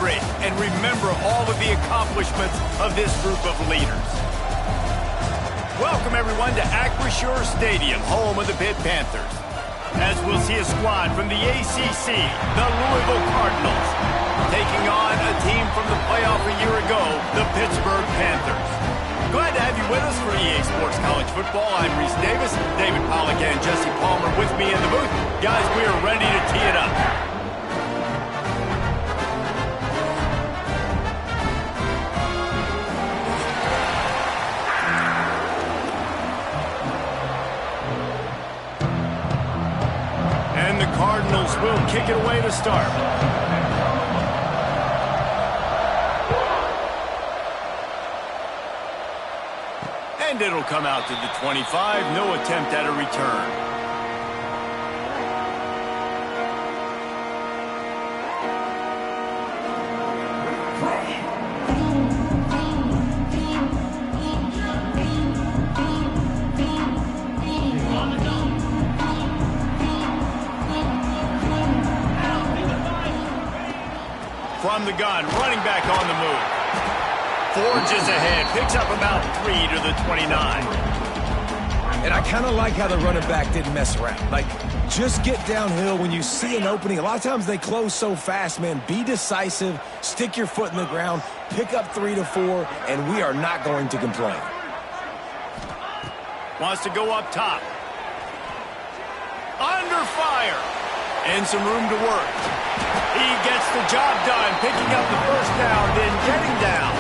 celebrate and remember all of the accomplishments of this group of leaders. Welcome, everyone, to Acrisure Stadium, home of the Pitt Panthers, as we'll see a squad from the ACC, the Louisville Cardinals, taking on a team from the playoff a year ago, the Pittsburgh Panthers. Glad to have you with us for EA Sports College Football. I'm Reese Davis, David Pollack and Jesse Palmer with me in the booth. Guys, we are ready to tee it up. And the Cardinals will kick it away to start. And it'll come out to the 25. No attempt at a return. From the gun, running back on the move. Forges ahead, picks up about 3 to the 29. And I kind of like how the running back didn't mess around. Like, just get downhill when you see an opening. A lot of times they close so fast, man. Be decisive, stick your foot in the ground, pick up 3 to 4, and we are not going to complain. Wants to go up top. Under fire. And some room to work. He gets the job done, picking up the first down, then getting down.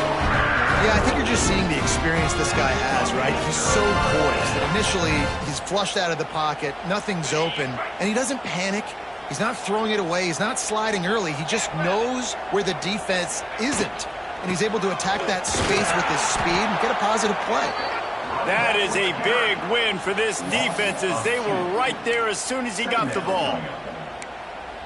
Yeah, I think you're just seeing the experience this guy has, right? He's so poised that initially he's flushed out of the pocket, nothing's open, and he doesn't panic. He's not throwing it away. He's not sliding early. He just knows where the defense isn't, and he's able to attack that space with his speed and get a positive play. That is a big win for this defense as they were right there as soon as he got the ball.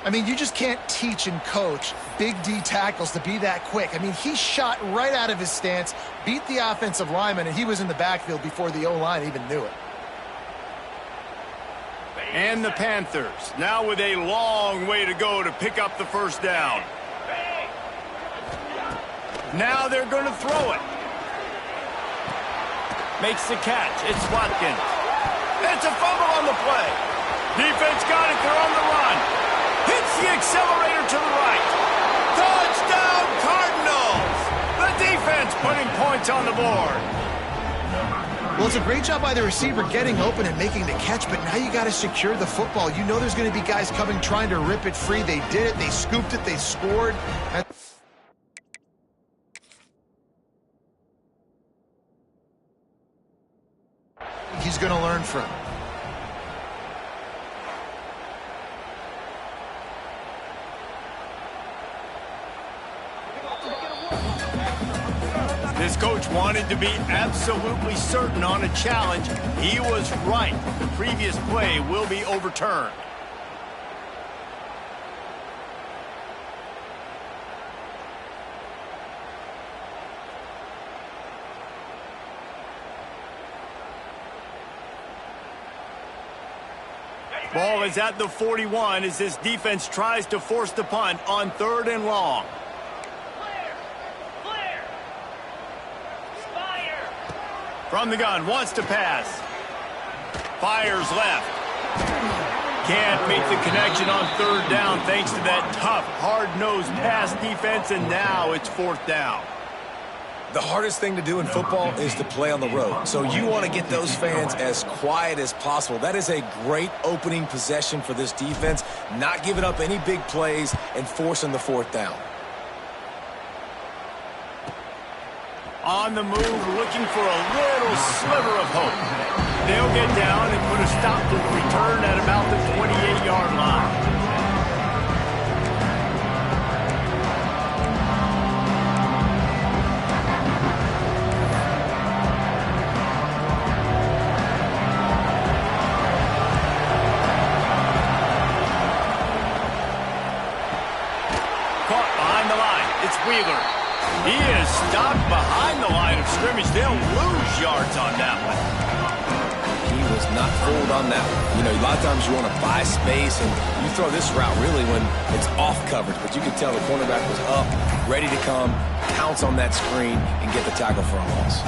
I mean, you just can't teach and coach big D tackles to be that quick. I mean, he shot right out of his stance, beat the offensive lineman, and he was in the backfield before the O-line even knew it. And the Panthers, now with a long way to go to pick up the first down. Now they're going to throw it. Makes the catch. It's Watkins. It's a fumble on the play. Defense got it. They're on the run. Hits the accelerator to the right. Touchdown, Cardinals! The defense putting points on the board. Well, it's a great job by the receiver getting open and making the catch, but now you got to secure the football. You know there's going to be guys coming trying to rip it free. They did it. They scooped it. They scored. He's going to learn from. This coach wanted to be absolutely certain on a challenge. He was right. The previous play will be overturned. Ball is at the 41 as this defense tries to force the punt on 3rd and long. From the gun, wants to pass. Fires left. Can't make the connection on 3rd down thanks to that tough, hard-nosed pass defense, and now it's 4th down. The hardest thing to do in football is to play on the road. So you want to get those fans as quiet as possible. That is a great opening possession for this defense, not giving up any big plays and forcing the 4th down. On the move, looking for a little sliver of hope. They'll get down and put a stop to the return at about the 28-yard line. Caught behind the line. It's Wheeler. He is stopped behind the line of scrimmage. They'll lose yards on that one. He was not fooled on that one. You know, a lot of times you want to buy space, and you throw this route really when it's off coverage. But you can tell the cornerback was up, ready to come, pounce on that screen, and get the tackle for a loss.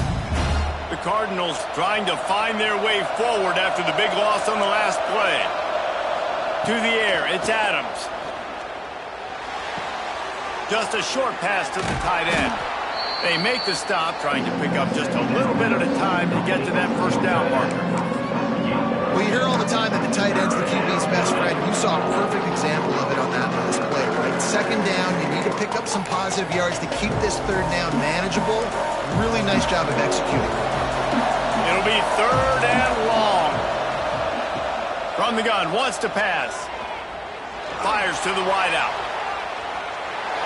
The Cardinals trying to find their way forward after the big loss on the last play. To the air, it's Adams. Just a short pass to the tight end. They make the stop, trying to pick up just a little bit at a time to get to that first down marker. Well, you hear all the time that the tight end's the QB's best friend. You saw a perfect example of it on that last play, right? Second down, you need to pick up some positive yards to keep this third down manageable. Really nice job of executing. It'll be third and long. From the gun, wants to pass. Fires to the wideout.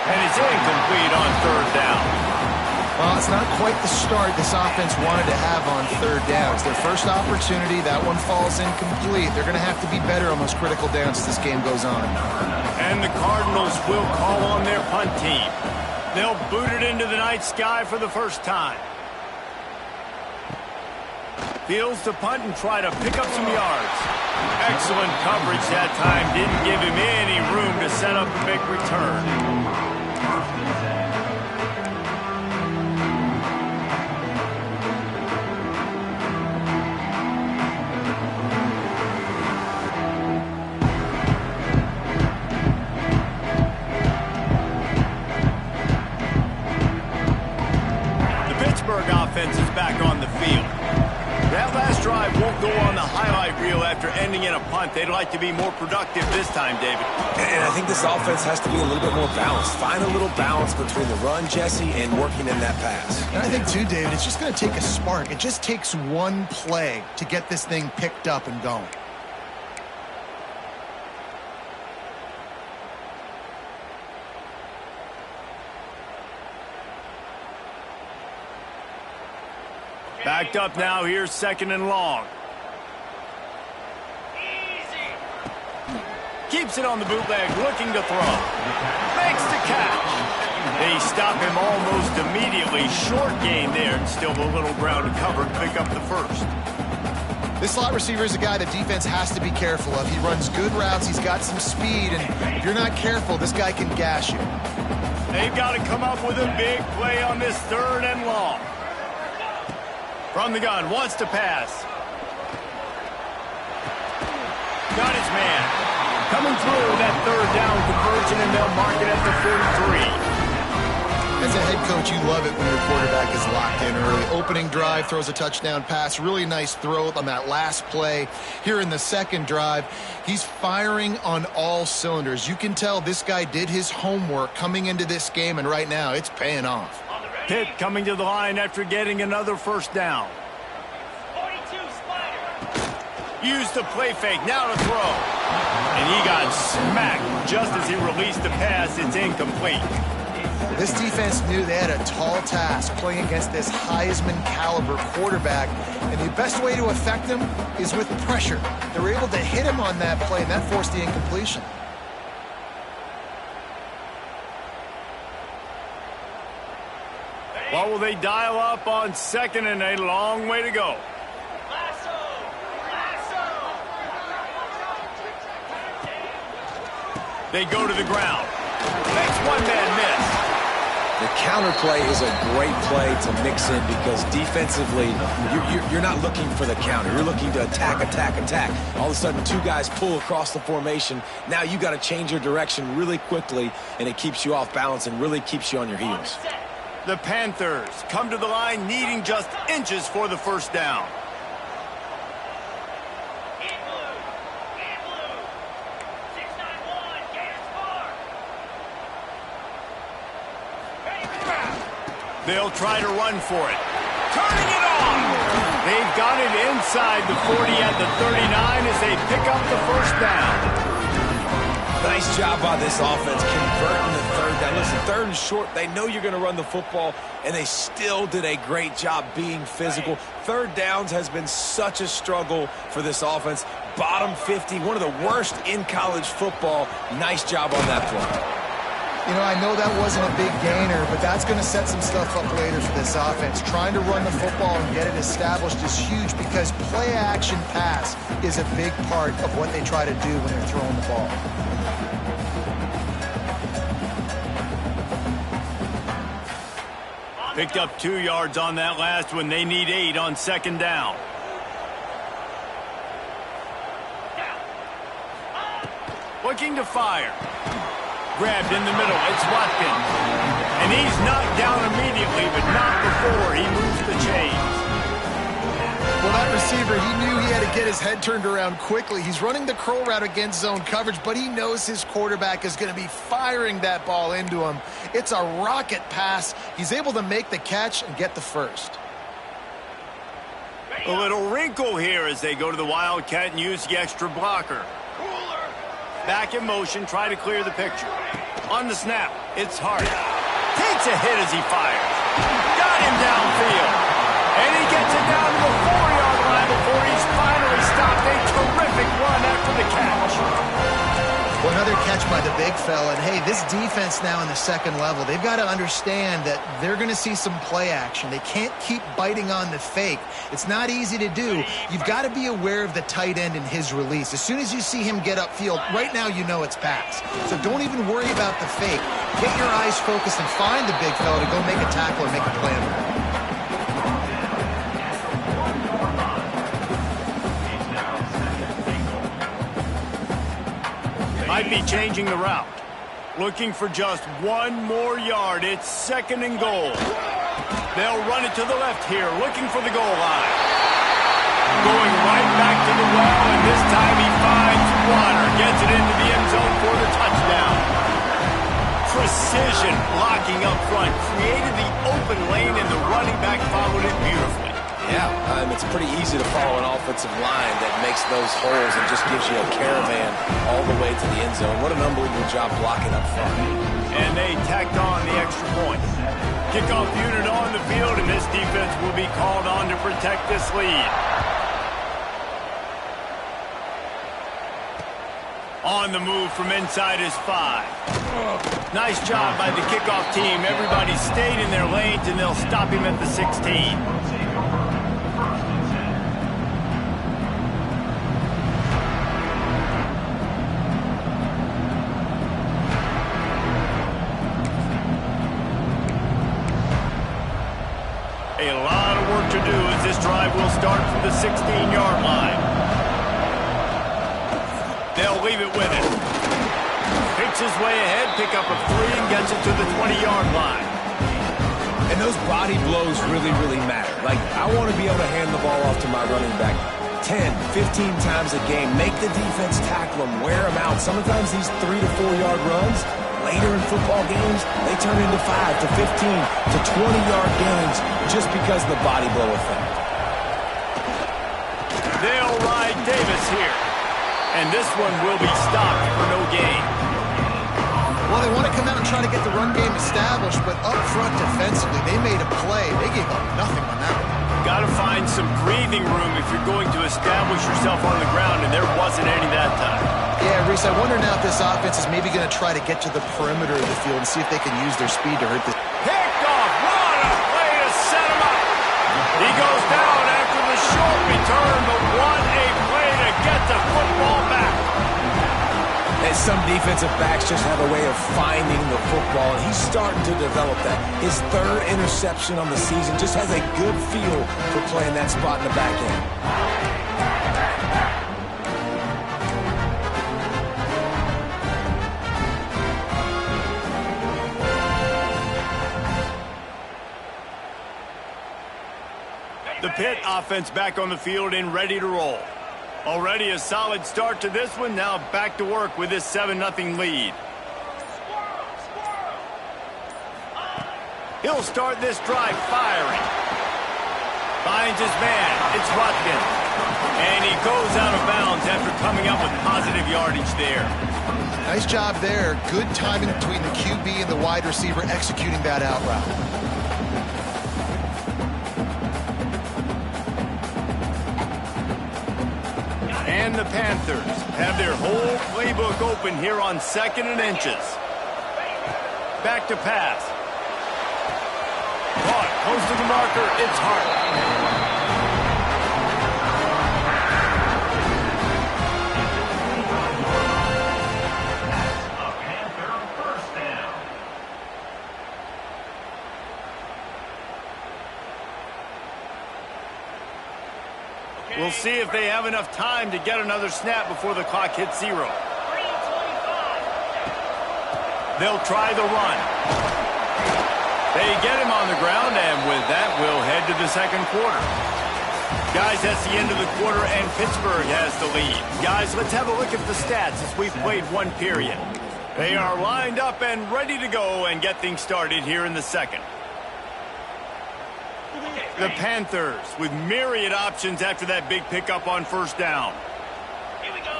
And it's incomplete on third down. Well, it's not quite the start this offense wanted to have on third downs. Their first opportunity, that one falls incomplete. They're going to have to be better on those critical downs as this game goes on. And the Cardinals will call on their punt team. They'll boot it into the night sky for the first time. Fields to punt and try to pick up some yards. Excellent coverage that time. Didn't give him any room to set up a big return. Offense is back on the field. That last drive won't go on the highlight reel after ending in a punt. They'd like to be more productive this time, David. And I think this offense has to be a little bit more balanced. Find a little balance between the run, Jesse, and working in that pass. And I think, too, David, it's just going to take a spark. It just takes one play to get this thing picked up and going. Backed up now, here's second and long. Keeps it on the bootleg, looking to throw. Makes the catch. They stop him almost immediately. Short gain there, and still a little ground to cover to pick up the first. This slot receiver is a guy the defense has to be careful of. He runs good routes, he's got some speed, and if you're not careful, this guy can gash you. They've got to come up with a big play on this third and long. From the gun, wants to pass. Got his man. Coming through that third down conversion, and they'll mark it at the 43. As a head coach, you love it when your quarterback is locked in early. Opening drive, throws a touchdown pass. Really nice throw on that last play. Here in the second drive, he's firing on all cylinders. You can tell this guy did his homework coming into this game, and right now it's paying off. Pitt coming to the line after getting another first down. 42 Spider. Used the play fake, now to throw. And he got smacked just as he released the pass. It's incomplete. This defense knew they had a tall task playing against this Heisman caliber quarterback, and the best way to affect him is with pressure. They were able to hit him on that play, and that forced the incompletion. What will they dial up on second and a long way to go? They go to the ground. Makes one man miss. The counter play is a great play to mix in because defensively, you're not looking for the counter. You're looking to attack, attack, attack. All of a sudden, two guys pull across the formation. Now you got to change your direction really quickly, and it keeps you off balance and really keeps you on your heels. The Panthers come to the line needing just inches for the first down. They'll try to run for it. Turning it on! They've got it inside the 40 at the 39 as they pick up the first down. Nice job by this offense converting the third down. Listen, third and short, they know you're going to run the football, and they still did a great job being physical. Third downs has been such a struggle for this offense. Bottom 50, one of the worst in college football. Nice job on that play. You know, I know that wasn't a big gainer, but that's going to set some stuff up later for this offense. Trying to run the football and get it established is huge because play-action pass is a big part of what they try to do when they're throwing the ball. Picked up 2 yards on that last one. They need 8 on second down. Looking to fire. Grabbed in the middle. It's Watkins. And he's knocked down immediately, but not before he moves the chains. Well, that receiver, he knew he had to get his head turned around quickly. He's running the curl route against zone coverage, but he knows his quarterback is going to be firing that ball into him. It's a rocket pass. He's able to make the catch and get the first. A little wrinkle here as they go to the Wildcat and use the extra blocker. Back in motion, try to clear the picture. On the snap, it's Hart. Takes a hit as he fires. Got him downfield. And he gets it down to the 4-yard line before he's finally stopped. A terrific run after the catch. Well, another catch by the big fella. And, hey, this defense now in the second level, they've got to understand that they're going to see some play action. They can't keep biting on the fake. It's not easy to do. You've got to be aware of the tight end and his release. As soon as you see him get upfield, right now you know it's pass. So don't even worry about the fake. Get your eyes focused and find the big fella to go make a tackle or make a play on the ball. Might be changing the route. Looking for just 1 more yard. It's second and goal. They'll run it to the left here, looking for the goal line. Going right back to the well, and this time he finds water. Gets it into the end zone for the touchdown. Precision blocking up front. Created the open lane, and the running back followed it beautifully. Yeah, it's pretty easy to follow an offensive line that makes those holes and just gives you a caravan all the way to the end zone. What an unbelievable job blocking up front. And they tacked on the extra point. Kickoff unit on the field, and this defense will be called on to protect this lead. On the move from inside his 5. Nice job by the kickoff team. Everybody stayed in their lanes, and they'll stop him at the 16. A lot of work to do as this drive will start from the 16-yard line. They'll leave it with him. Picks his way ahead, pick up a 3, and gets it to the 20-yard line. And those body blows really, really matter. Like, I want to be able to hand the ball off to my running back 10, 15 times a game. Make the defense tackle them, wear them out. Sometimes these 3 to 4 yard runs, later in football games, they turn into 5 to 15 to 20-yard gains just because of the body blow effect. They'll ride Davis here. And this one will be stopped for no gain. Well, they want to come out and try to get the run game established, but up front defensively, they made a play. They gave up nothing on that one. Got to find some breathing room if you're going to establish yourself on the ground, and there wasn't any that time. Yeah, Reese, I wonder now if this offense is maybe going to try to get to the perimeter of the field and see if they can use their speed to hurt this. Picked off. What a play to set him up. He goes down after the short return, but what a play to get the football back. And some defensive backs just have a way of finding the football, and he's starting to develop that. His 3rd interception on the season just has a good feel for playing that spot in the back end. The Pitt offense back on the field and ready to roll. Already a solid start to this one. Now back to work with this 7-0 lead. He'll start this drive firing. Finds his man. It's Watkins. And he goes out of bounds after coming up with positive yardage there. Nice job there. Good timing between the QB and the wide receiver executing that out route. And the Panthers have their whole playbook open here on 2nd and inches. back to pass. Caught, close to the marker, it's Hart. We'll see if they have enough time to get another snap before the clock hits 0. They'll try the run. They get him on the ground, and with that, we'll head to the second quarter. Guys, that's the end of the quarter, and Pittsburgh has the lead. Guys, let's have a look at the stats as we've played one period. They are lined up and ready to go and get things started here in the second. The Panthers with myriad options after that big pickup on first down. Here we go.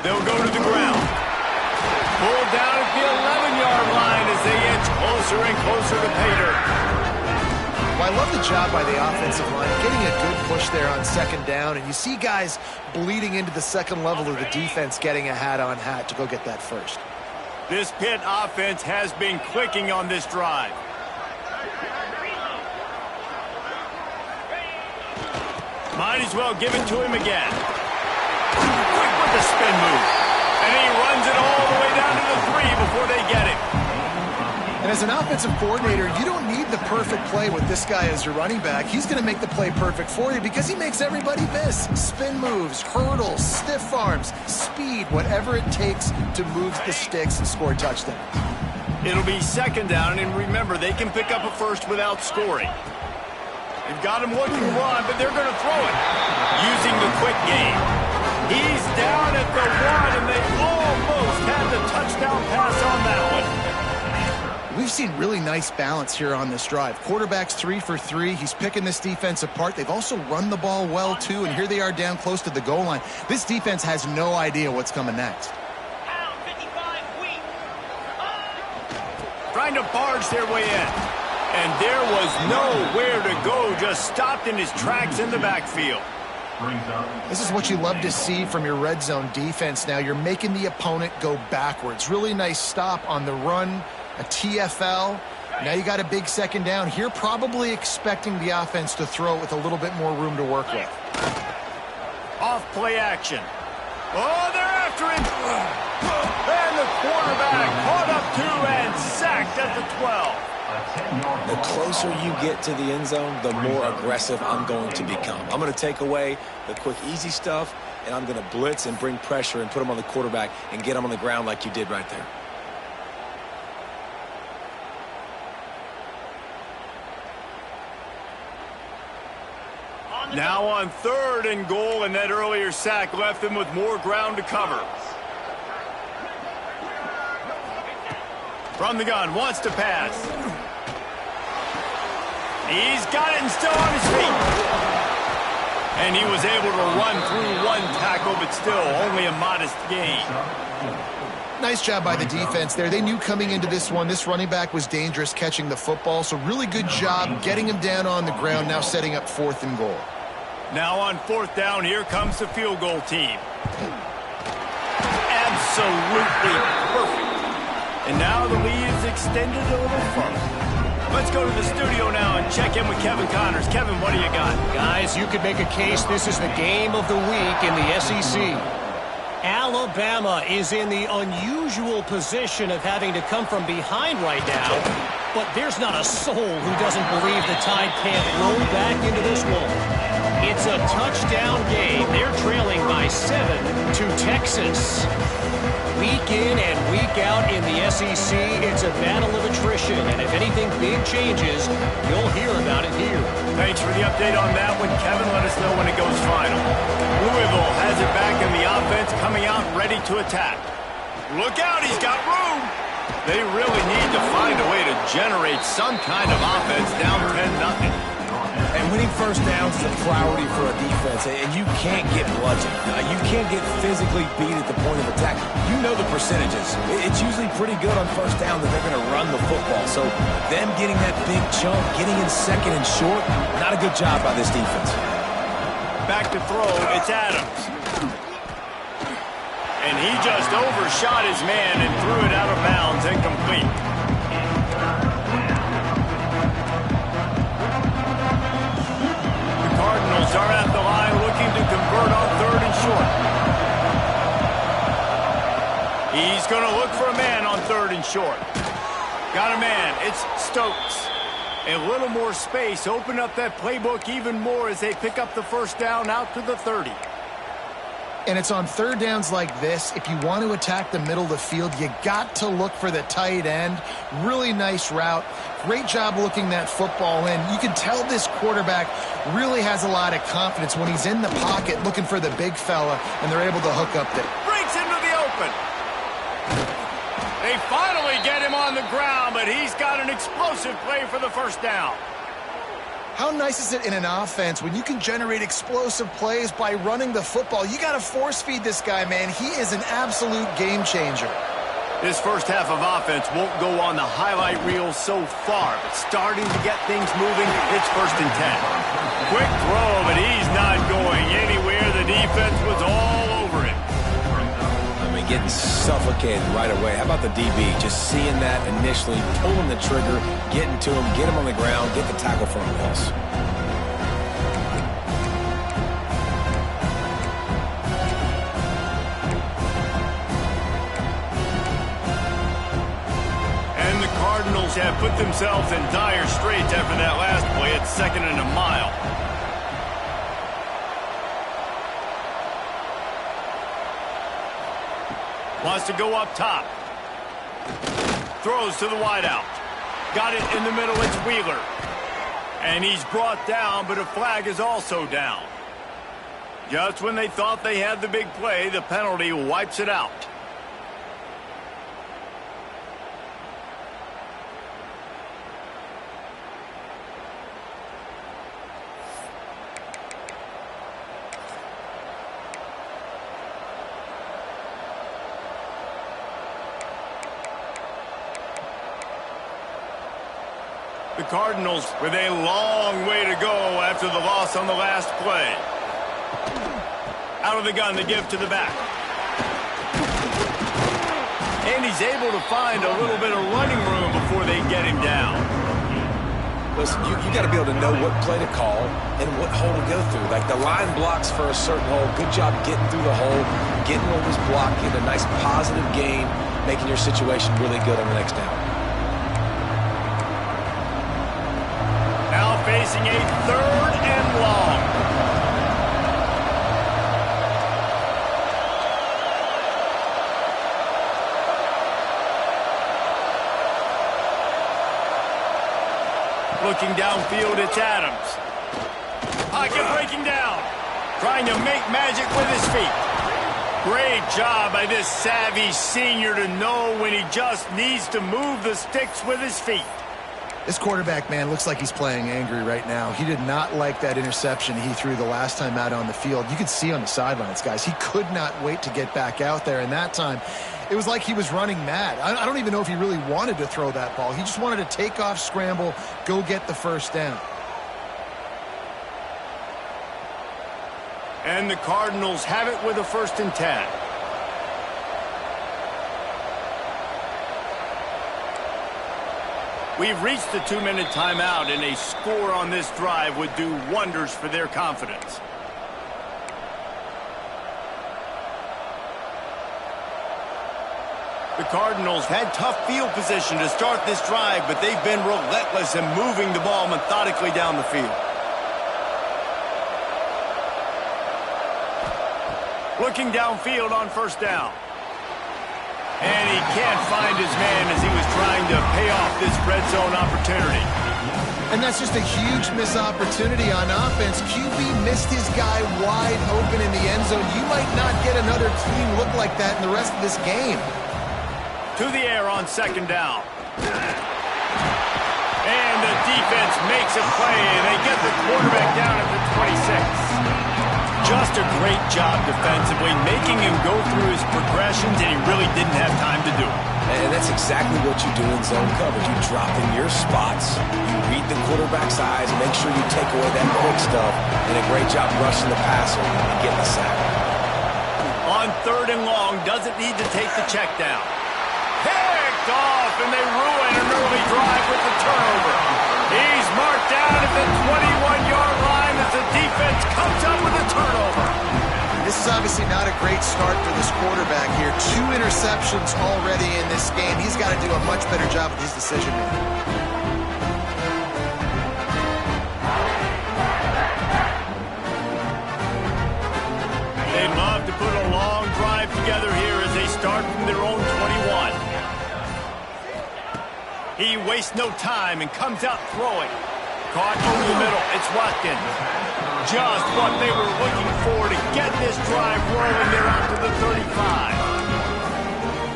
They'll go to the ground. Pulled down at the 11-yard line as they inch closer and closer to pay dirt. Well, I love the job by the offensive line, getting a good push there on second down, and you see guys bleeding into the second level of the defense getting a hat-on-hat to go get that first. This Pitt offense has been clicking on this drive. Might as well give it to him again. Quick with the spin move. And he runs it all the way down to the 3 before they get him. And as an offensive coordinator, you don't need the perfect play with this guy as your running back. He's going to make the play perfect for you because he makes everybody miss. Spin moves, hurdles, stiff arms, speed, whatever it takes to move the sticks and score a touchdown. It'll be second down, and remember, they can pick up a first without scoring. They've got him looking to run, but they're going to throw it. Using the quick game. He's down at the 1, and they almost had the touchdown pass on that one. We've seen really nice balance here on this drive. Quarterback's 3 for 3. He's picking this defense apart. They've also run the ball well, too, and here they are down close to the goal line. This defense has no idea what's coming next. Trying to barge their way in. And there was nowhere to go, just stopped in his tracks in the backfield. This is what you love to see from your red zone defense now. You're making the opponent go backwards. Really nice stop on the run, a TFL. Now you got a big second down here, probably expecting the offense to throw it with a little bit more room to work with. Off play action. Oh, they're after him. And the quarterback caught up to and sacked at the 12. The closer you get to the end zone, the more aggressive I'm going to become. I'm going to take away the quick, easy stuff, and I'm going to blitz and bring pressure and put him on the quarterback and get him on the ground like you did right there. Now on 3rd and goal, and that earlier sack left them with more ground to cover. From the gun, wants to pass. He's got it and still on his feet. And he was able to run through one tackle, but still only a modest gain. Nice job by the defense there. They knew coming into this one, this running back was dangerous catching the football, so really good job getting him down on the ground, now setting up 4th and goal. Now on 4th down, here comes the field goal team. Absolutely perfect. And now the lead is extended a little further. Let's go to the studio now and check in with Kevin Connors. Kevin, what do you got? Guys, you could make a case this is the game of the week in the SEC. Alabama is in the unusual position of having to come from behind right now, but there's not a soul who doesn't believe the Tide can't roll back into this one. It's a touchdown game. They're trailing by 7 to Texas. Week in and week out in the SEC, it's a battle of attrition, and if anything big changes, you'll hear about it here. Thanks for the update on that one, Kevin. Let us know when it goes final. Louisville has it back in the offense, coming out ready to attack. Look out, he's got room. They really need to find a way to generate some kind of offense down 10-0. And winning first downs is a priority for a defense, and you can't get bludgeoned. You can't get physically beat at the point of attack. You know the percentages. It's usually pretty good on first down that they're going to run the football. So them getting that big chunk, getting in second and short, not a good job by this defense. Back to throw, it's Adams. And he just overshot his man and threw it out of bounds, incomplete. The Cardinals are at the line looking to convert on 3rd and short. He's going to look for a man on 3rd and short. Got a man. It's Stokes. A little more space. Open up that playbook even more as they pick up the first down out to the 30. And it's on 3rd downs like this. If you want to attack the middle of the field, you got to look for the tight end. Really nice route. Great job looking that football in. You can tell this quarterback really has a lot of confidence when he's in the pocket looking for the big fella, and they're able to hook up there. Breaks into the open. They finally get him on the ground, but he's got an explosive play for the first down. How nice is it in an offense when you can generate explosive plays by running the football? You got to force feed this guy, man. He is an absolute game changer. This first half of offense won't go on the highlight reel so far, but starting to get things moving, it's 1st and 10. Quick throw, but he's not going anywhere. The defense was all over him. Getting suffocated right away. How about the DB? Just seeing that initially, pulling the trigger, getting to him, get him on the ground, get the tackle for a loss. And the Cardinals have put themselves in dire straits after that last play at 2nd and a mile. Wants to go up top. Throws to the wideout. Got it in the middle. It's Wheeler. And he's brought down, but a flag is also down. Just when they thought they had the big play, the penalty wipes it out. The Cardinals with a long way to go after the loss on the last play. Out of the gun, they give to the back. And he's able to find a little bit of running room before they get him down. Listen, you got to be able to know what play to call and what hole to go through. Like the line blocks for a certain hole. Good job getting through the hole, getting over this block, getting a nice positive gain, making your situation really good on the next down. Now facing a 3rd and long. Looking downfield, it's Adams. Pocket breaking down. Trying to make magic with his feet. Great job by this savvy senior to know when he just needs to move the sticks with his feet. This quarterback, man, looks like he's playing angry right now. He did not like that interception he threw the last time out on the field. You could see on the sidelines, guys, he could not wait to get back out there. And that time, it was like he was running mad. I don't even know if he really wanted to throw that ball. He just wanted to take off, scramble, go get the first down. And the Cardinals have it with a 1st and 10. We've reached the 2-minute timeout, and a score on this drive would do wonders for their confidence. The Cardinals had tough field position to start this drive, but they've been relentless in moving the ball methodically down the field. Looking downfield on 1st down. And he can't find his man as he was trying to pay off this red zone opportunity. And that's just a huge missed opportunity on offense. QB missed his guy wide open in the end zone. You might not get another clean look like that in the rest of this game. To the air on 2nd down. And the defense makes a play, and they get the quarterback down at the 26. Just a great job defensively, making him go through his progressions, and he really didn't have time to do it. And that's exactly what you do in zone coverage. You drop in your spots, you read the quarterback's eyes, make sure you take away that quick stuff, and a great job rushing the passer and getting the sack. On on 3rd and long. Doesn't need to take the check down. Picked off, and they ruin an early drive with the turnover. He's marked down at the 21-yard line as the defense comes up with a turnover. This is obviously not a great start for this quarterback here. 2 interceptions already in this game. He's got to do a much better job with his decision-making. They'd love to put a long drive together here as they start from their own 21. He wastes no time and comes out throwing. Caught over the middle. It's Watkins. Just what they were looking for to get this drive rolling. They're out to the 35.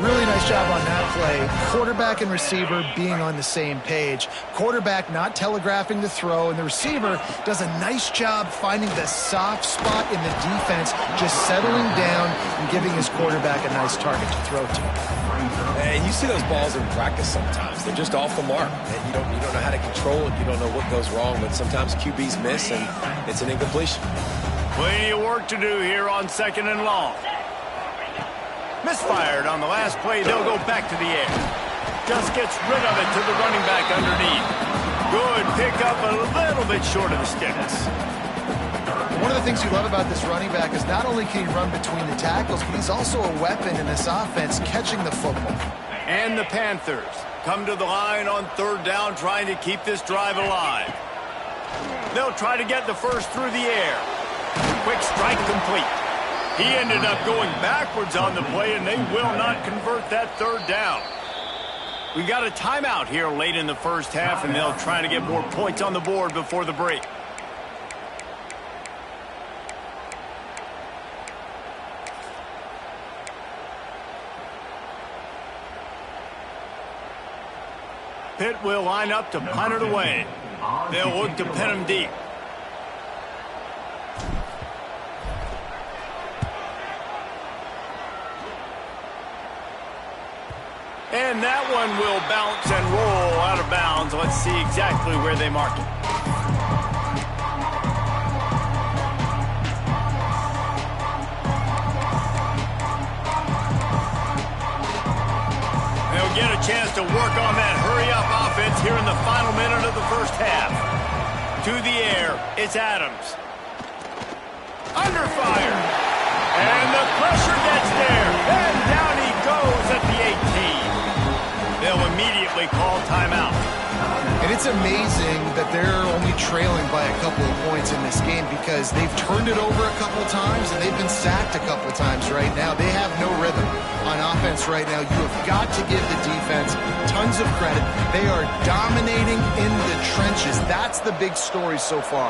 Really nice job on that play. Quarterback and receiver being on the same page. Quarterback not telegraphing the throw, and the receiver does a nice job finding the soft spot in the defense, just settling down and giving his quarterback a nice target to throw to. And you see those balls in practice sometimes. They're just off the mark. And you don't know how to control it. You don't know what goes wrong, but sometimes QBs miss, and it's an incompletion. Plenty of work to do here on 2nd and long. Misfired on the last play. They'll go back to the air. Just gets rid of it to the running back underneath. Good pickup, a little bit short of the sticks. One of the things you love about this running back is not only can he run between the tackles, but he's also a weapon in this offense, catching the football. And the Panthers come to the line on 3rd down, trying to keep this drive alive. They'll try to get the first through the air. Quick strike complete. He ended up going backwards on the play, and they will not convert that 3rd down. We got a timeout here late in the first half, and they'll try to get more points on the board before the break. Pitt will line up to punt it away. They'll look to pin him deep. And that one will bounce and roll out of bounds. Let's see exactly where they mark it. They'll get a chance to work on that hurry-up offense here in the final minute of the first half. To the air, it's Adams. Under fire. And the pressure gets there. And down he goes at the 18. They'll immediately call timeout. And it's amazing that they're only trailing by a couple of points in this game because they've turned it over a couple times and they've been sacked a couple times right now. They have no rhythm on offense right now. You have got to give the defense tons of credit. They are dominating in the trenches. That's the big story so far.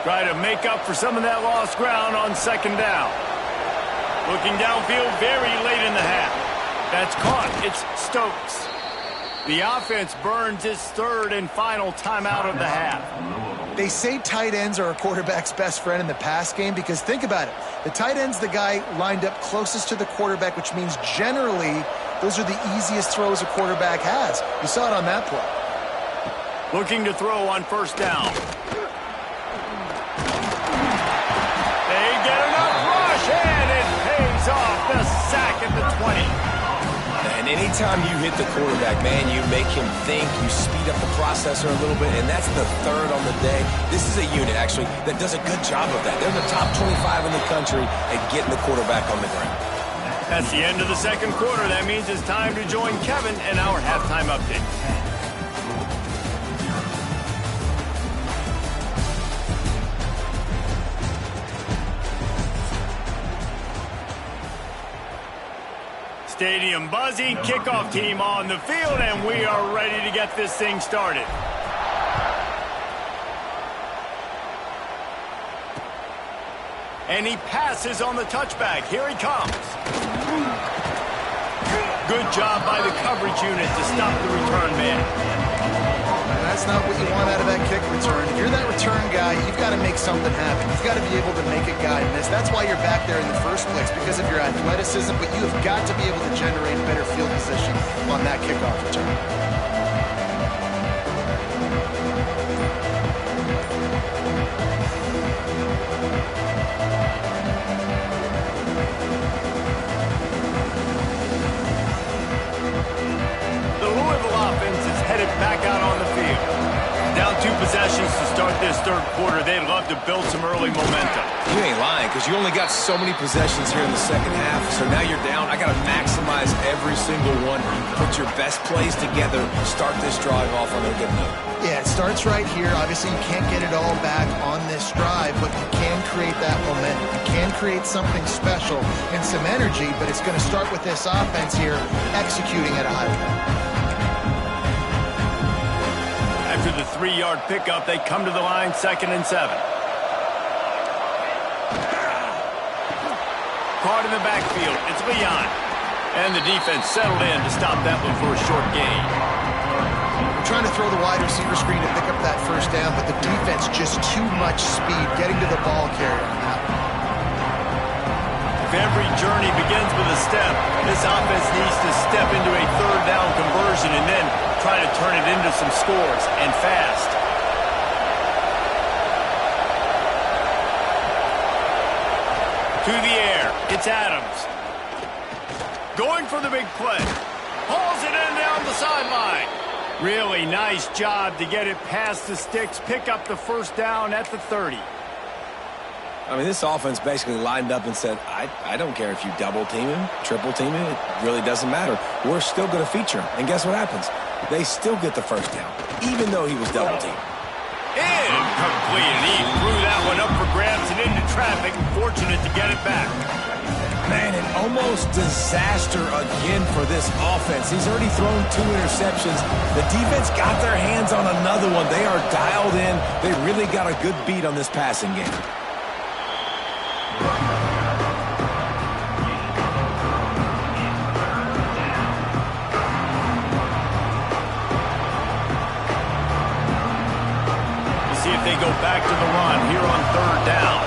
Try to make up for some of that lost ground on 2nd down. Looking downfield very late in the half. That's caught. It's Stokes. The offense burns its 3rd and final timeout of the half. They say tight ends are a quarterback's best friend in the pass game because think about it. The tight end's the guy lined up closest to the quarterback, which means generally those are the easiest throws a quarterback has. You saw it on that play. Looking to throw on 1st down. They get enough rush, and it pays off. The sack at the 20. And anytime you hit the quarterback, man, you make him think, you speed up the processor a little bit, and that's the 3rd on the day. This is a unit, actually, that does a good job of that. They're the top 25 in the country at getting the quarterback on the ground. That's the end of the 2nd quarter. That means it's time to join Kevin in our halftime update. Stadium buzzing, kickoff team on the field, and we are ready to get this thing started. And he passes on the touchback. Here he comes. Good job by the coverage unit to stop the return man. That's not what you want out of that kick return. If you're that return guy, you've got to make something happen. You've got to be able to make a guy miss. That's why you're back there in the first place, because of your athleticism, but you have got to be able to generate better field position on that kickoff return. this third quarter, they'd love to build some early momentum. You ain't lying, because you only got so many possessions here in the second half, so now you're down. I got to maximize every single one. Put your best plays together. Start this drive off on a good note. Yeah, it starts right here. Obviously, you can't get it all back on this drive, but you can create that momentum. You can create something special and some energy, but it's going to start with this offense here executing at a high level. After the 3-yard pickup, they come to the line, 2nd and 7. Caught in the backfield. It's Leon. And the defense settled in to stop that one for a short gain. Trying to throw the wide receiver screen to pick up that first down, but the defense just too much speed getting to the ball carrier on that one. If every journey begins with a step, this offense needs to step into a 3rd down conversion and then try to turn it into some scores, and fast. To the air, it's Adams. Going for the big play. Hauls it in down the sideline. Really nice job to get it past the sticks, pick up the first down at the 30. I mean, this offense basically lined up and said, I don't care if you double team him, triple team him, it really doesn't matter. We're still going to feature him. And guess what happens? They still get the first down, even though he was double teamed. Incomplete. He threw that one up for grabs and into traffic, and fortunate to get it back. Man, an almost disaster again for this offense. He's already thrown 2 interceptions. The defense got their hands on another one. They are dialed in. They really got a good beat on this passing game. We'll see if they go back to the run here on 3rd down.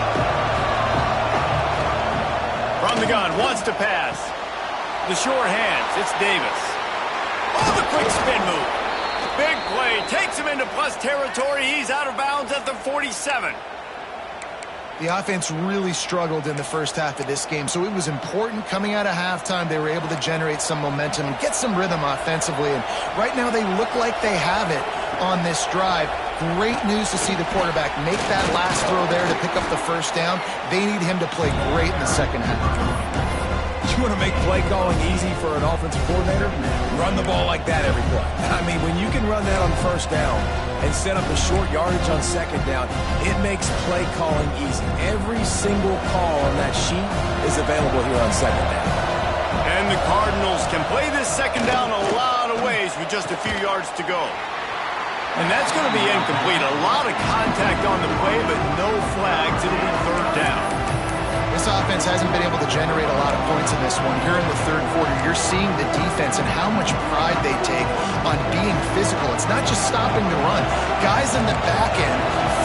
From the gun, wants to pass. The short hands, it's Davis. Oh, the quick spin move. Big play, takes him into plus territory. He's out of bounds at the 47. The offense really struggled in the first half of this game, so it was important coming out of halftime. They were able to generate some momentum and get some rhythm offensively, and right now they look like they have it on this drive. Great news to see the quarterback make that last throw there to pick up the first down. They need him to play great in the second half. You want to make play calling easy for an offensive coordinator? Run the ball like that every play. I mean, when you can run that on first down and set up a short yardage on second down, it makes play calling easy. Every single call on that sheet is available here on second down. And the Cardinals can play this second down a lot of ways with just a few yards to go. And that's going to be incomplete. A lot of contact on the play, but no flags. It'll be 3rd down. This offense hasn't been able to generate a lot of points in this one. Here in the third quarter, you're seeing the defense and how much pride they take on being physical. It's not just stopping the run. Guys in the back end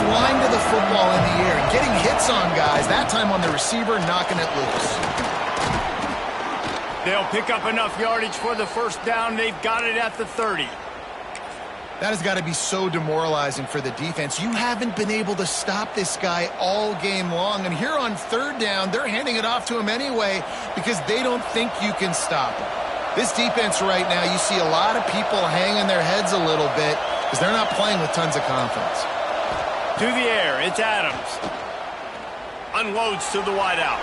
flying to the football in the air, getting hits on guys, that time on the receiver, knocking it loose. They'll pick up enough yardage for the first down. They've got it at the 30. That has got to be so demoralizing for the defense. You haven't been able to stop this guy all game long. And here on 3rd down, they're handing it off to him anyway because they don't think you can stop him. This defense right now, you see a lot of people hanging their heads a little bit because they're not playing with tons of confidence. To the air, it's Adams. Unloads to the wideout.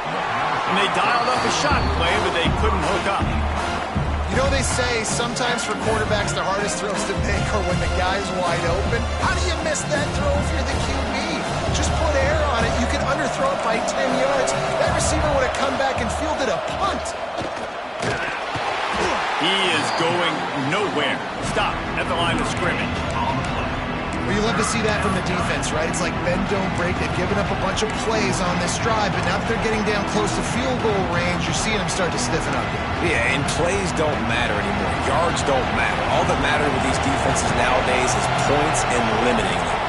And they dialed up a shot play, but they couldn't hook up. You know, they say sometimes for quarterbacks the hardest throws to make are when the guy's wide open. How do you miss that throw if you're the QB? Just put air on it. You can underthrow it by 10 yards. That receiver would have come back and fielded a punt. He is going nowhere. Stop at the line of scrimmage. Well, you love to see that from the defense, right? It's like bend, don't break. They've given up a bunch of plays on this drive, but now that they're getting down close to field goal range, you're seeing them start to stiffen up. Yeah, and plays don't matter anymore. Yards don't matter. All that matters with these defenses nowadays is points and limiting them.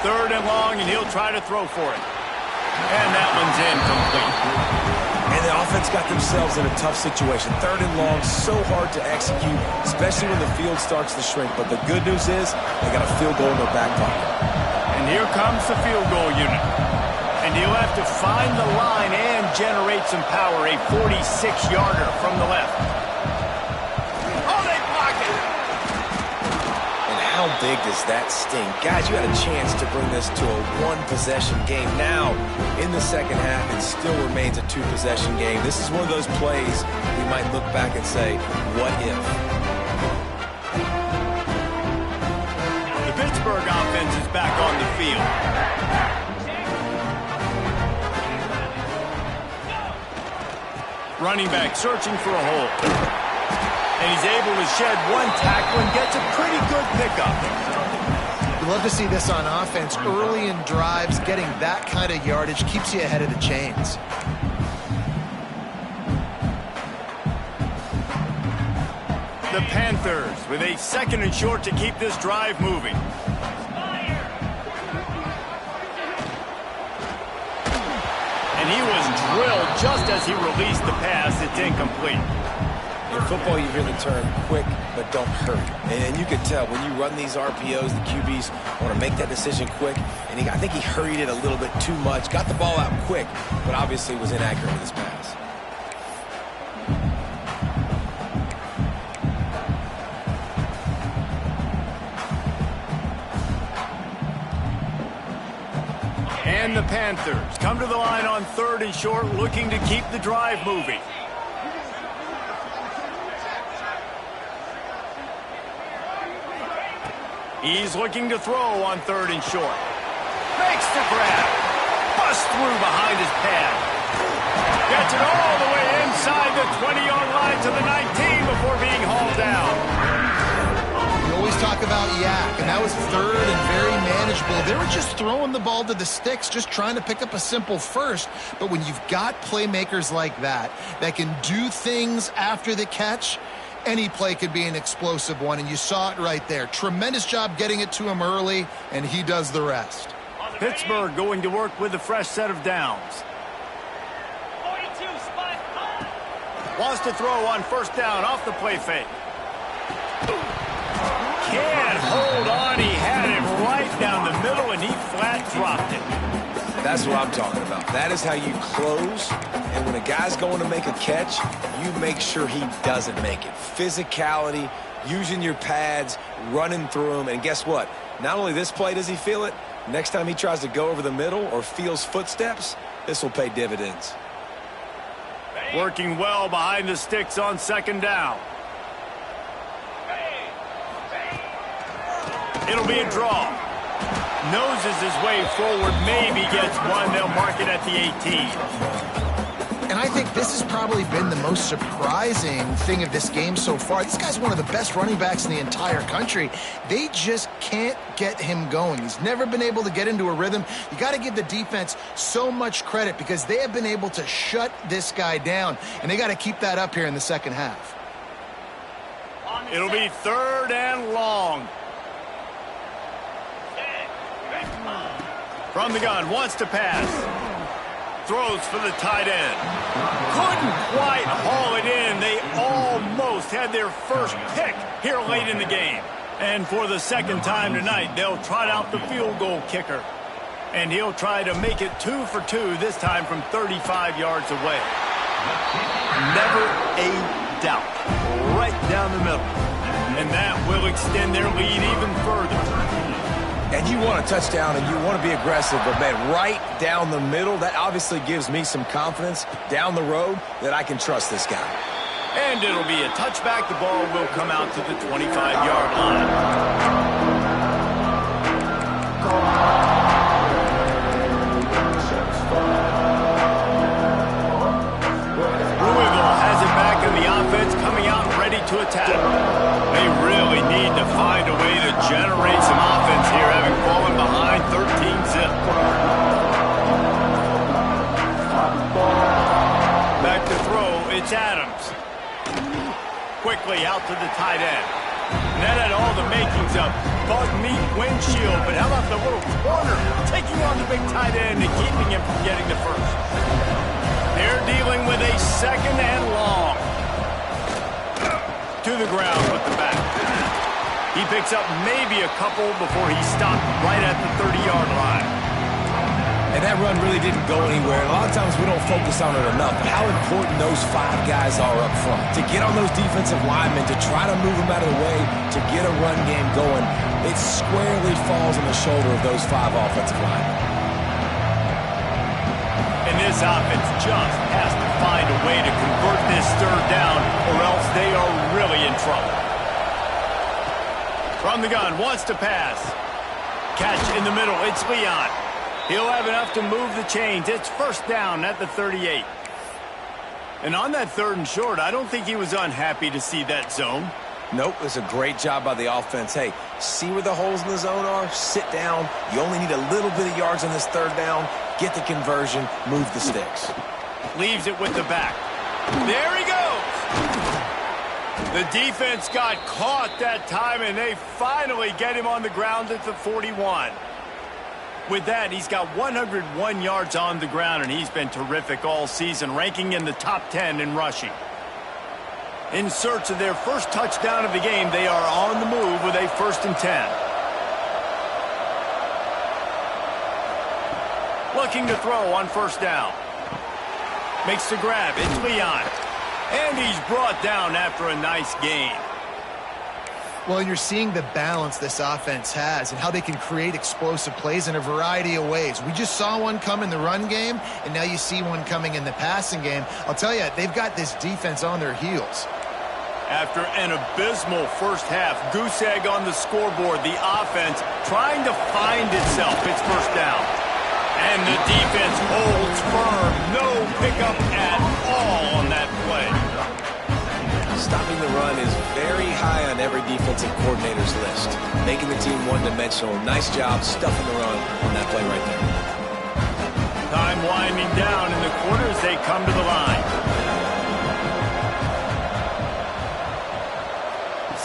Third and long, and he'll try to throw for it. And that one's incomplete. And the offense got themselves in a tough situation. 3rd and long, so hard to execute, especially when the field starts to shrink. But the good news is they got a field goal in their back pocket. And here comes the field goal unit. And he'll have to find the line and generate some power, a 46-yarder from the left. Oh, they block it! And how big does that sting? Guys, you had a chance to bring this to a one-possession game. Now, in the second half, it still remains a two-possession game. This is one of those plays we might look back and say, what if? The Pittsburgh offense is back on the field. Running back searching for a hole. And he's able to shed one tackle and gets a pretty good pickup. You love to see this on offense. Early in drives, getting that kind of yardage keeps you ahead of the chains. The Panthers with a 2nd and short to keep this drive moving. And he was drilled just as he released the pass. It's incomplete. In football, you hear the term quick, but don't hurry. And you can tell when you run these RPOs, the QBs want to make that decision quick. And I think he hurried it a little bit too much. Got the ball out quick, but obviously was inaccurate with his pass. And the Panthers come to the line on 3rd and short, looking to keep the drive moving. He's looking to throw on 3rd and short. Makes the grab. Busts through behind his pad. Gets it all the way inside the 20-yard line to the 19 before being hauled down. You always talk about yak, and that was 3rd and very manageable. They were just throwing the ball to the sticks, just trying to pick up a simple first. But when you've got playmakers like that can do things after the catch, any play could be an explosive one, and you saw it right there. Tremendous job getting it to him early, and he does the rest. Pittsburgh going to work with a fresh set of downs. Wants to throw on 1st down off the play fake. Can't hold on. He had it right down the middle, and he flat dropped it. That's what I'm talking about. That is how you close. And when a guy's going to make a catch, you make sure he doesn't make it. Physicality, using your pads, running through them. And guess what? Not only this play does he feel it, next time he tries to go over the middle or feels footsteps, this will pay dividends. Working well behind the sticks on 2nd down. It'll be a draw. Noses his way forward, maybe gets one. They'll mark it at the 18. And I think this has probably been the most surprising thing of this game so far. This guy's one of the best running backs in the entire country. They just can't get him going. He's never been able to get into a rhythm. You got to give the defense so much credit because they have been able to shut this guy down, and they got to keep that up here in the second half. It'll be 3rd and long. From the gun, wants to pass. Throws for the tight end. Couldn't quite haul it in. They almost had their first pick here late in the game. And for the 2nd time tonight, they'll trot out the field goal kicker. And he'll try to make it 2 for 2, this time from 35 yards away. Never a doubt. Right down the middle. And that will extend their lead even further. And you want a touchdown and you want to be aggressive, but man, right down the middle, that obviously gives me some confidence down the road that I can trust this guy. And it'll be a touchback. The ball will come out to the 25-yard line. Louisville has it back in the offense, coming out ready to attack. They really need to find a way to generate some offense here, having fallen behind 13-zip. Back to throw, it's Adams. Quickly out to the tight end. And that had all the makings of bug meat windshield, but how about the little corner taking on the big tight end and keeping him from getting the first? They're dealing with a 2nd and long. To the ground with the back. He picks up maybe a couple before he stopped right at the 30-yard line. And that run really didn't go anywhere. And a lot of times we don't focus on it enough. But how important those 5 guys are up front. To get on those defensive linemen, to try to move them out of the way, to get a run game going, it squarely falls on the shoulder of those 5 offensive linemen. And this offense just has to find a way to convert this 3rd down, or else they are really in trouble. From the gun, wants to pass. Catch in the middle, it's Leon. He'll have enough to move the chains. It's 1st down at the 38. And on that 3rd and short, I don't think he was unhappy to see that zone. Nope, it's a great job by the offense. Hey, see where the holes in the zone are? Sit down. You only need a little bit of yards on this 3rd down. Get the conversion, move the sticks. Leaves it with the back. There he goes. The defense got caught that time, and they finally get him on the ground at the 41. With that, he's got 101 yards on the ground, and he's been terrific all season, ranking in the top 10 in rushing. In search of their first touchdown of the game, they are on the move with a 1st and 10. Looking to throw on 1st down. Makes the grab. It's Leon. And he's brought down after a nice gain. Well, you're seeing the balance this offense has and how they can create explosive plays in a variety of ways. We just saw one come in the run game, and now you see one coming in the passing game. I'll tell you, they've got this defense on their heels. After an abysmal first half, goose egg on the scoreboard, the offense trying to find itself. It's 1st down. And the defense holds firm. No pickup at all on that play. Stopping the run is very high on every defensive coordinator's list. Making the team one-dimensional. Nice job stuffing the run on that play right there. Time winding down in the quarter as they come to the line.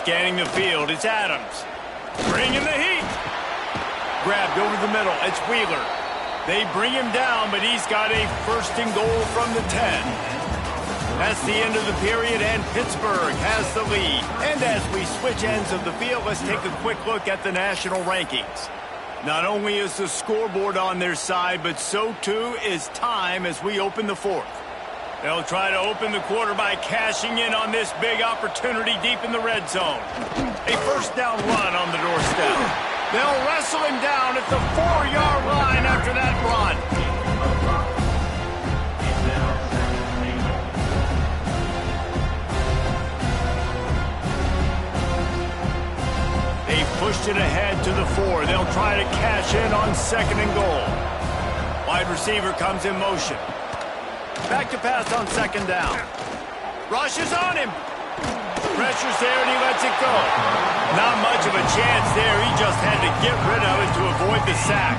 Scanning the field, it's Adams. Bringing the heat. Grabbed over the middle, it's Wheeler. They bring him down, but he's got a 1st and goal from the 10. That's the end of the period, and Pittsburgh has the lead. And as we switch ends of the field, let's take a quick look at the national rankings. Not only is the scoreboard on their side, but so too is time as we open the 4th. They'll try to open the quarter by cashing in on this big opportunity deep in the red zone. A 1st down run on the doorstep. They'll wrestle him down at the 4-yard line after that run. They've pushed it ahead to the 4. They'll try to cash in on 2nd and goal. Wide receiver comes in motion. Back to pass on 2nd down. Rushes on him. Pressure's there and he lets it go. Not much of a chance there. He just had to get rid of it to avoid the sack.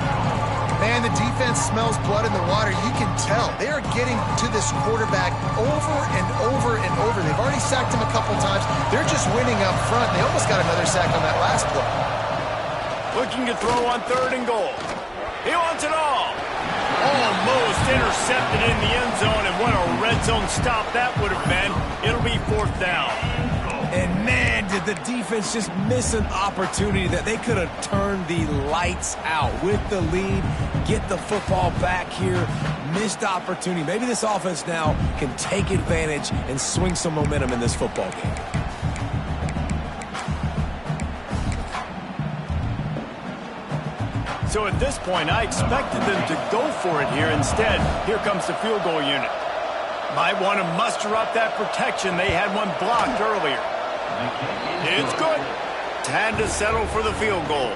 Man, the defense smells blood in the water. You can tell. They are getting to this quarterback over and over and over. They've already sacked him a couple times. They're just winning up front. They almost got another sack on that last play. Looking to throw on 3rd and goal. He wants it all. Almost intercepted in the end zone, and what a red zone stop that would have been. It'll be 4th down. And man, did the defense just miss an opportunity that they could have turned the lights out with the lead, get the football back here. Missed opportunity. Maybe this offense now can take advantage and swing some momentum in this football game. So at this point, I expected them to go for it here. Instead, here comes the field goal unit. Might want to muster up that protection. They had one blocked earlier. It's good. Time to settle for the field goal.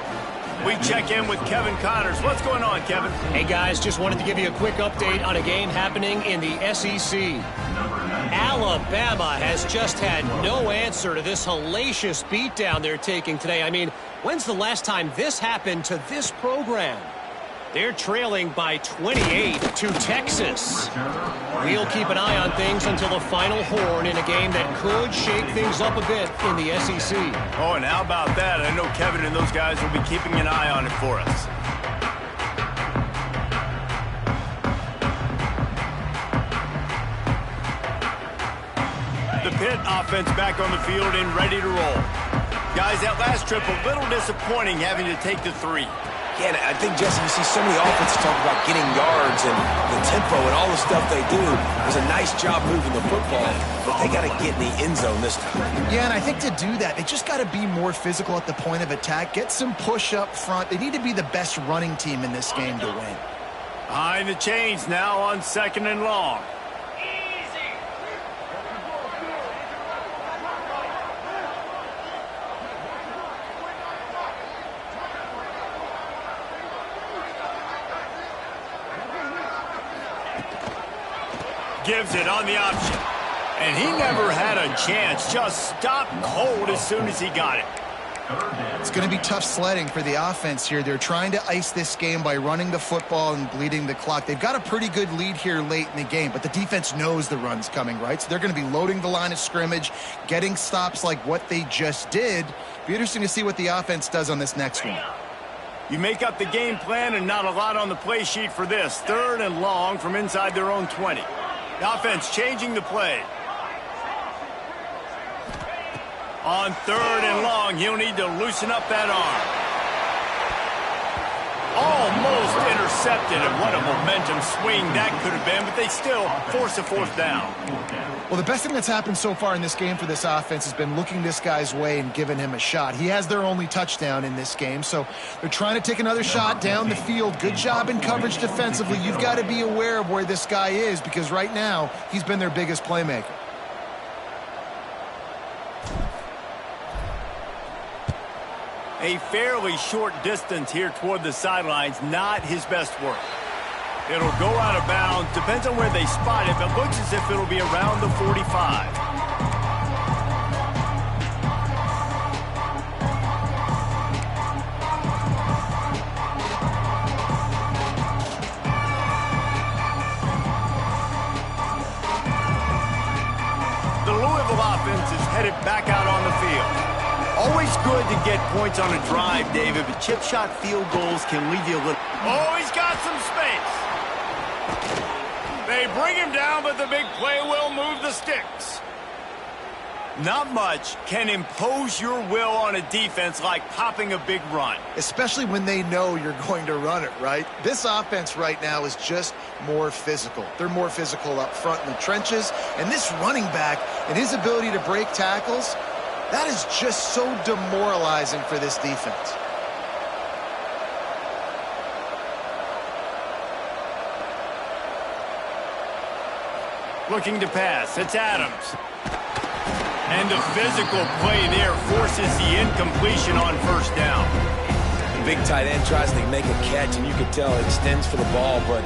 We check in with Kevin Connors. What's going on, Kevin? Hey, guys, just wanted to give you a quick update on a game happening in the SEC. Alabama has just had no answer to this hellacious beatdown they're taking today. I mean, when's the last time this happened to this program? They're trailing by 28 to Texas. We'll keep an eye on things until the final horn in a game that could shake things up a bit in the SEC. Oh, and how about that? I know Kevin and those guys will be keeping an eye on it for us. The Pitt offense back on the field and ready to roll. Guys, that last trip a little disappointing having to take the 3. Yeah, and I think, Jesse, you see so many offenses talk about getting yards and the tempo and all the stuff they do. It was a nice job moving the football, but they got to get in the end zone this time. Yeah, and I think to do that, they just got to be more physical at the point of attack, get some push up front. They need to be the best running team in this game to win. Behind the chains now on 2nd and long. Gives it on the option. And he never had a chance. Just stopped cold as soon as he got it. It's going to be tough sledding for the offense here. They're trying to ice this game by running the football and bleeding the clock. They've got a pretty good lead here late in the game, but the defense knows the run's coming, right? So they're going to be loading the line of scrimmage, getting stops like what they just did. Be interesting to see what the offense does on this next one. You make up the game plan and not a lot on the play sheet for this. 3rd and long from inside their own 20. The offense changing the play. On 3rd and long, he'll need to loosen up that arm. Almost intercepted, and what a momentum swing that could have been, but they still force a 4th down. Well, the best thing that's happened so far in this game for this offense has been looking this guy's way and giving him a shot. He has their only touchdown in this game, so they're trying to take another shot down the field. Good job in coverage defensively. You've got to be aware of where this guy is because right now he's been their biggest playmaker. A fairly short distance here toward the sidelines, not his best work. It'll go out of bounds. Depends on where they spot it, but looks as if it'll be around the 45. The Louisville offense is headed back out on the field. Always good to get points on a drive, David, but chip shot field goals can leave you a little... Oh, he's got some space. They bring him down, but the big play will move the sticks. Not much can impose your will on a defense like popping a big run. Especially when they know you're going to run it, right? This offense right now is just more physical. They're more physical up front in the trenches, and this running back and his ability to break tackles, that is just so demoralizing for this defense. Looking to pass. It's Adams. And the physical play there forces the incompletion on 1st down. The big tight end tries to make a catch, and you can tell it extends for the ball, but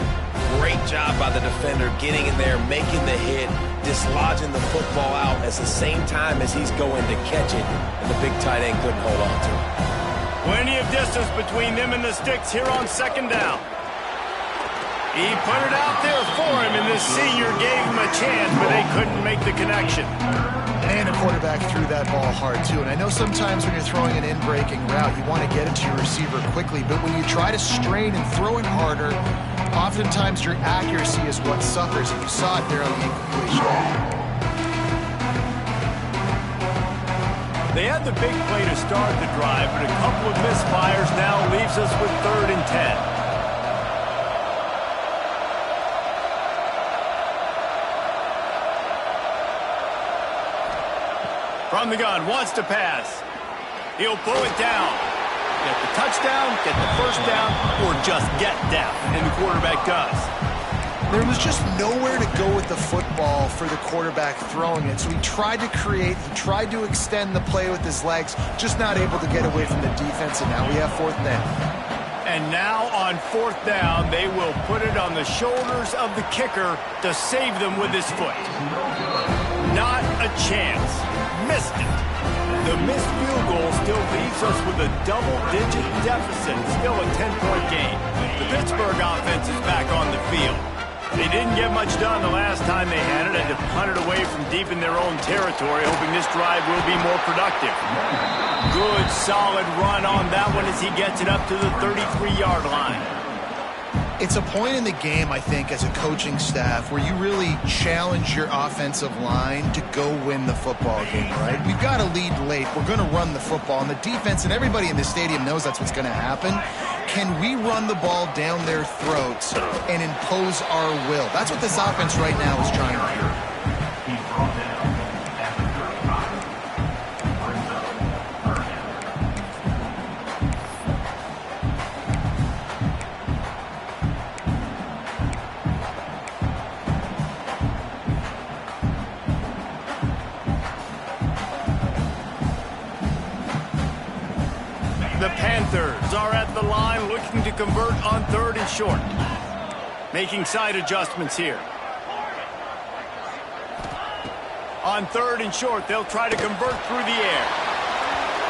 great job by the defender getting in there, making the hit, dislodging the football out at the same time as he's going to catch it, and the big tight end couldn't hold on to it. Plenty of distance between them and the sticks here on 2nd down. He put it out there for him, and this senior gave him a chance, but they couldn't make the connection. And the quarterback threw that ball hard, too. And I know sometimes when you're throwing an in-breaking route, you want to get it to your receiver quickly. But when you try to strain and throw it harder, oftentimes your accuracy is what suffers. And you saw it there on the incompletion. They had the big play to start the drive, but a couple of misfires now leaves us with 3rd and 10. From the gun, wants to pass. He'll pull it down. Get the touchdown, get the 1st down, or just get down. And the quarterback does. There was just nowhere to go with the football for the quarterback throwing it. So he tried to create, he tried to extend the play with his legs, just not able to get away from the defense, and now we have 4th down. And now on 4th down, they will put it on the shoulders of the kicker to save them with his foot. Not a chance. Missed it. The missed field goal still leaves us with a double-digit deficit, still a 10-point game. The Pittsburgh offense is back on the field. They didn't get much done the last time they had it, had to punt it away from deep in their own territory, hoping this drive will be more productive. Good, solid run on that one as he gets it up to the 33-yard line. It's a point in the game, I think, as a coaching staff where you really challenge your offensive line to go win the football game, right? We've got to lead late. We're going to run the football. And the defense and everybody in the stadium knows that's what's going to happen. can we run the ball down their throats and impose our will? That's what this offense right now is trying to do. The Panthers are at the line looking to convert on 3rd and short. Making side adjustments here. On 3rd and short, they'll try to convert through the air.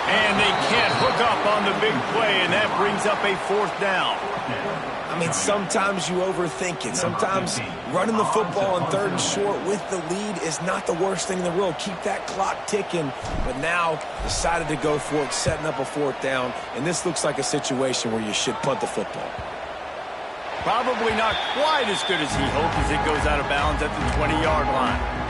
And they can't hook up on the big play, and that brings up a 4th down. I mean, sometimes you overthink it. Sometimes running the football on 3rd and short with the lead is not the worst thing in the world. Keep that clock ticking. But now decided to go for it, setting up a 4th down. And this looks like a situation where you should punt the football. Probably not quite as good as he hoped as it goes out of bounds at the 20-yard line.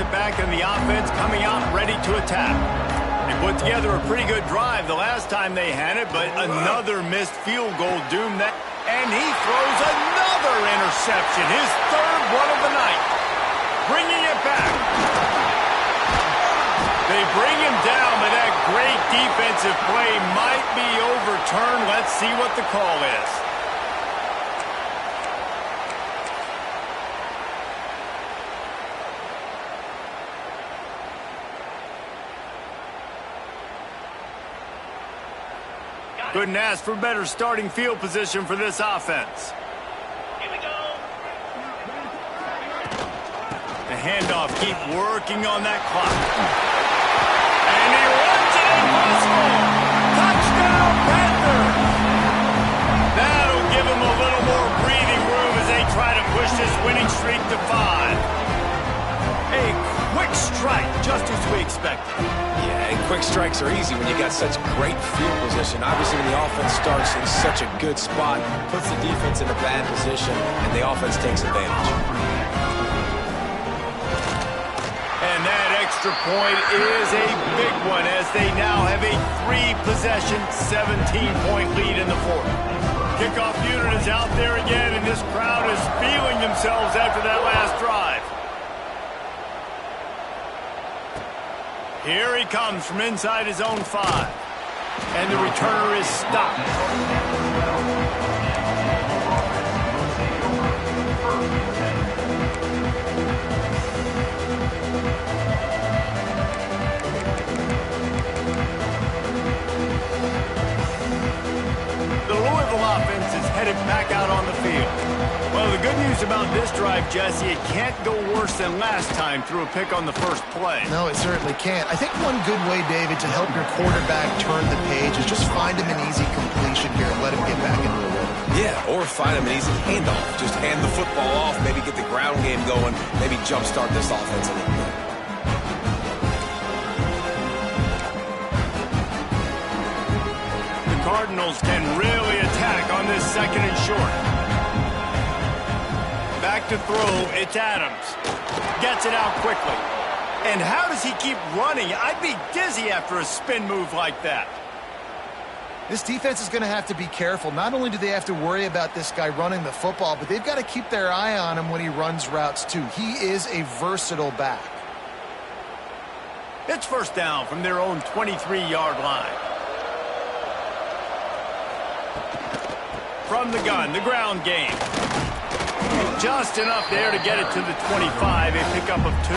Back in the offense coming out ready to attack. They put together a pretty good drive the last time they had it, but another missed field goal doomed that. And he throws another interception, his 3rd one of the night. Bringing it back. They bring him down, but that great defensive play might be overturned. Let's see what the call is. Couldn't ask for better starting field position for this offense. Here we go. The handoff, keep working on that clock. And he runs it impossible. Touchdown, Panthers. That'll give him a little more breathing room as they try to push this winning streak to 5. A quick strike, just as we expected. Yeah, and quick strikes are easy when you got such great field position. Obviously, when the offense starts in such a good spot, puts the defense in a bad position, and the offense takes advantage. And that extra point is a big one as they now have a 3-possession, 17-point lead in the 4th. Kickoff unit is out there again, and this crowd is feeling themselves after that last drive. Here he comes from inside his own 5. And the returner is stopped. The Louisville offense is headed back out on the field. Well, the good news about this drive, Jesse, it can't go worse than last time through a pick on the first play. No, it certainly can't. I think one good way, David, to help your quarterback turn the page is just find him an easy completion here and let him get back into a rhythm. Yeah, or find him an easy handoff. Just hand the football off, maybe get the ground game going, maybe jumpstart this offense a little bit. The Cardinals can really attack on this 2nd and short. Back to throw, it's Adams. Gets it out quickly. And how does he keep running? I'd be dizzy after a spin move like that. This defense is going to have to be careful. Not only do they have to worry about this guy running the football, but they've got to keep their eye on him when he runs routes too. He is a versatile back. It's 1st down from their own 23-yard line. From the gun, the ground game. Just enough there to get it to the 25, a pickup of 2.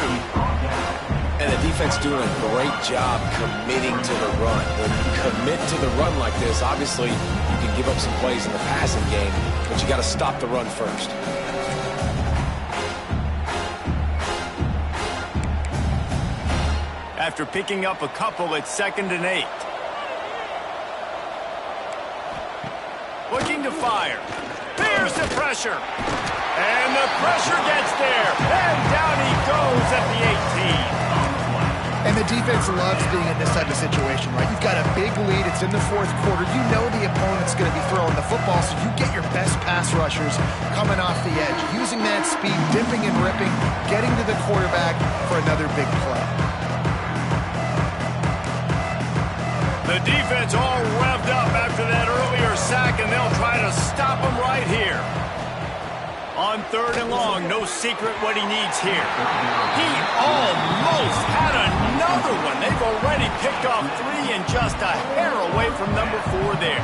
And the defense doing a great job committing to the run. When you commit to the run like this, obviously you can give up some plays in the passing game, but you got to stop the run first. After picking up a couple, it's 2nd and 8. Looking to fire. There's the pressure. And the pressure gets there. And down he goes at the 18. And the defense loves being in this type of situation, right? You've got a big lead. It's in the fourth quarter. You know the opponent's going to be throwing the football, so you get your best pass rushers coming off the edge, using that speed, dipping and ripping, getting to the quarterback for another big play. The defense all revved up after that earlier sack, and they'll try to stop him right here. On 3rd and long, no secret what he needs here. He almost had another one. They've already picked off 3 and just a hair away from number 4 there.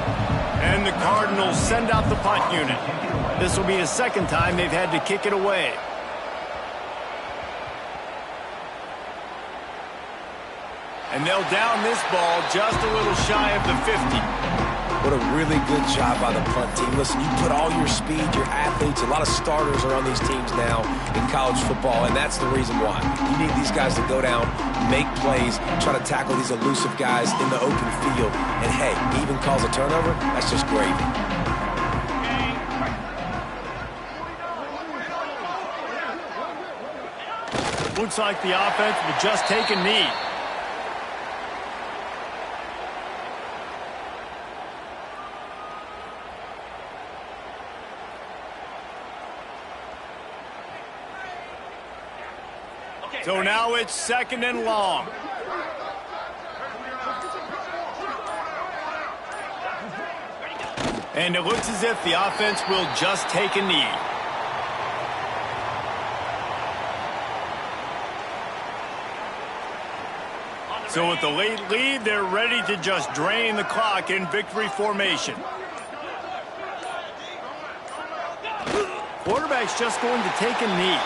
And the Cardinals send out the punt unit. This will be the second time they've had to kick it away. And they'll down this ball just a little shy of the 50. What a really good job by the punt team. Listen, you put all your speed, your athletes, a lot of starters are on these teams now in college football, and that's the reason why. You need these guys to go down, make plays, try to tackle these elusive guys in the open field. And hey, he even calls a turnover. That's just gravy. Looks like the offense will just take a knee. So now it's 2nd and long. And it looks as if the offense will just take a knee. So with the late lead, they're ready to just drain the clock in victory formation. Quarterback's just going to take a knee.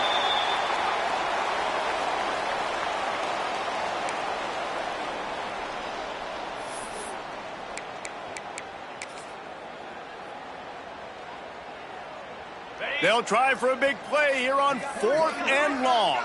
They'll try for a big play here on 4th and long.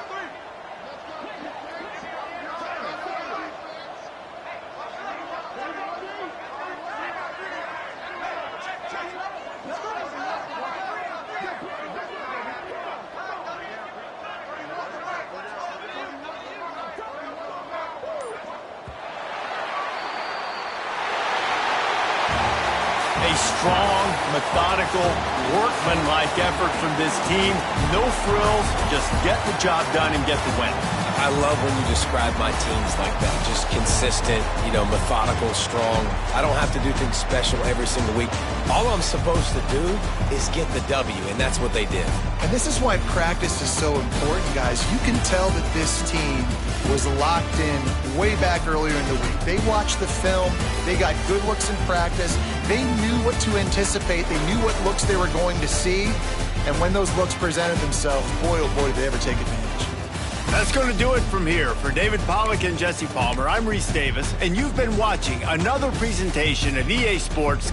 A strong, methodical, workmanlike effort from this team. No frills, just get the job done and get the win. I love when you describe my teams like that. Just consistent, methodical, strong. I don't have to do things special every single week. All I'm supposed to do is get the W, and that's what they did. And this is why practice is so important, guys. You can tell that this team was locked in way back earlier in the week. They watched the film. They got good looks in practice. They knew what to anticipate. They knew what looks they were going to see. And when those looks presented themselves, boy, oh boy, did they ever take advantage. That's going to do it from here. For David Pollack and Jesse Palmer, I'm Reese Davis, and you've been watching another presentation of EA Sports